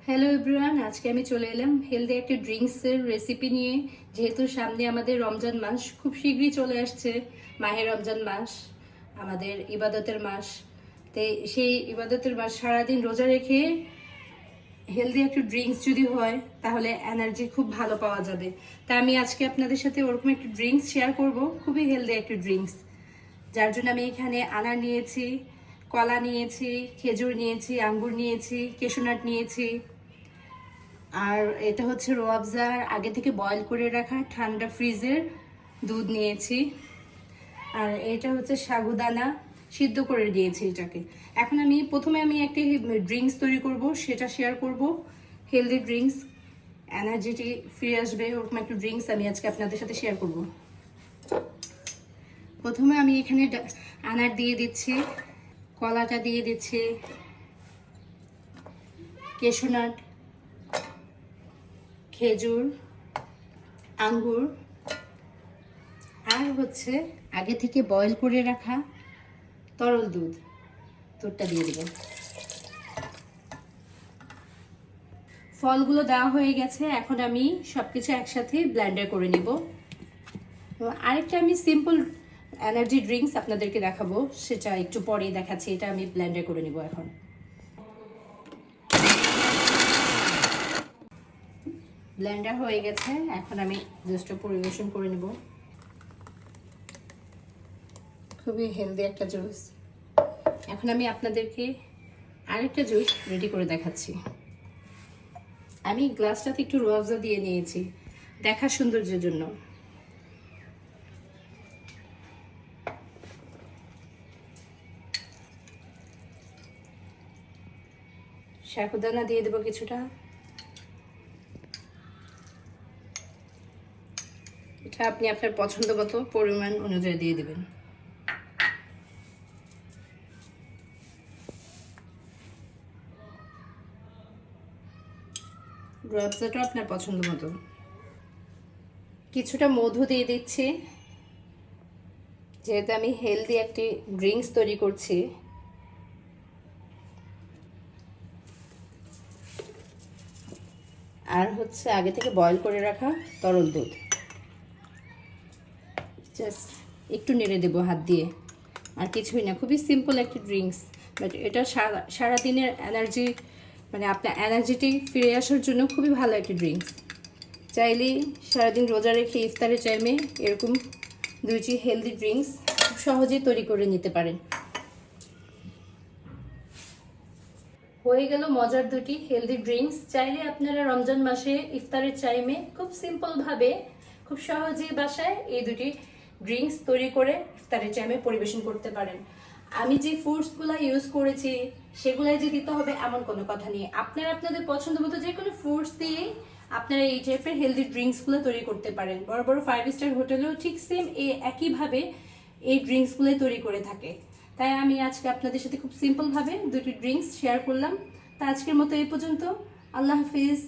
Hello everyone, আজকে আমি চলে এলাম হেলদি একটা ড্রিঙ্কসের রেসিপি নিয়ে। যেহেতু সামনে আমাদের রমজান মাস খুব শীঘ্রই চলে আসছে, মাহে রমজান মাস আমাদের ইবাদতের মাস। তো সেই ইবাদতের মাস সারাদিন রোজা রেখে হেলদি একটা ড্রিঙ্কস যদি হয় তাহলে এনার্জি খুব ভালো পাওয়া যাবে। তাই আমি আজকে আপনাদের সাথে ওরকম একটা ড্রিঙ্কস শেয়ার করব, খুবই হেলদি একটা ড্রিঙ্কস। যার জন্য আমি এখানে আনার নিয়েছি, কলা নিয়েছি, খেজুর নিয়েছি, আঙ্গুর নিয়েছি, কেশোনাট নিয়েছি। আর এটা হচ্ছে রোয়াবজার আগে থেকে বয়েল করে রাখা ঠান্ডা ফ্রিজের দুধ নিয়েছি। আর এটা হচ্ছে সাগুদানা সিদ্ধ করে দিয়েছি এটাকে। এখন প্রথমে আমি একটি ড্রিঙ্কস তৈরি করব, সেটা শেয়ার করব। হেলদি ড্রিঙ্কস, এনার্জিটি ফিরে আসবে ওরকম একটা ড্রিঙ্কস আমি আজকে আপনাদের সাথে শেয়ার করব। প্রথমে আমি এখানে আনার দিয়ে দিচ্ছি, কলাটা দিয়ে দিচ্ছি, কেশোনাট, খেজুর, আঙ্গুর, আর হচ্ছে আগে থেকে বয়েল করে রাখা তরল দুধটা দিয়ে দেব। ফলগুলো দেওয়া হয়ে গেছে, এখন আমি সবকিছু একসাথে ব্লেন্ডার করে নিব। আরেকটা আমি সিম্পল এনার্জি ড্রিঙ্কস আপনাদেরকে দেখাবো, সেটা একটু পরেই দেখাচ্ছি। এটা আমি ব্লেন্ডার করে নিব। এখন ব্লেন্ডার হয়ে গেছে, এখন আমি জাস্ট পরিবেশন করে নিব। খুবই হেলদি একটা জুস। এখন আমি আপনাদেরকে আরেকটা জুস রেডি করে দেখাচ্ছি। আমি গ্লাসটাতে একটু রোয়াবজা দিয়ে নিয়েছি দেখার সৌন্দর্যের জন্য। সাগুদানা দিয়ে দেবো কিছুটা। এটা আপনি আপনার পছন্দ মতো পরিমাণ অনুযায়ী দিয়ে দেবেন। রোয়াবজাটা আপনার পছন্দ মতো। কিছুটা মধু দিয়ে দিচ্ছি, যেহেতু আমি হেলদি একটি ড্রিঙ্কস তৈরি করছি। আর হচ্ছে আগে থেকে বয়েল করে রাখা তরল দুধ। জাস্ট একটু নেড়ে দেবো হাত দিয়ে, আর কিছুই না। খুবই সিম্পল একটি ড্রিঙ্কস, বাট এটা সারাদিনের এনার্জি, আপনার এনার্জিটি ফিরে আসার জন্য খুবই ভালো একটি ড্রিঙ্কস। চাইলেই সারাদিন রোজা রেখে ইফতারের টাইমে এরকম দুইটি হেলদি ড্রিঙ্কস খুব সহজেই তৈরি করে নিতে পারেন। হয়ে গেল মজার দুটি হেলদি ড্রিঙ্কস। চাইলে আপনারা রমজান মাসে ইফতারের টাইমে খুব সিম্পলভাবে, খুব সহজেই বাসায় এই দুটি ড্রিঙ্কস তৈরি করে ইফতারের টাইমে পরিবেশন করতে পারেন। আমি যে ফ্রুটসগুলো ইউজ করেছি সেগুলাই যে দিতে হবে এমন কোনো কথা নেই। আপনারা আপনাদের পছন্দ মতো যে কোনো ফ্রুটস দিয়ে আপনারা এই টাইপের হেলদি ড্রিঙ্কসগুলো তৈরি করতে পারেন। বড় বড় 5 স্টার হোটেলেও ঠিক সেম একইভাবে এই ড্রিঙ্কসগুলো তৈরি করে থাকে। তাই আমি আজকে আপনাদের সাথে খুব সিম্পলভাবে দুটি ড্রিঙ্কস শেয়ার করলাম। তা আজকের মতো এই পর্যন্ত। আল্লাহ হাফিজ।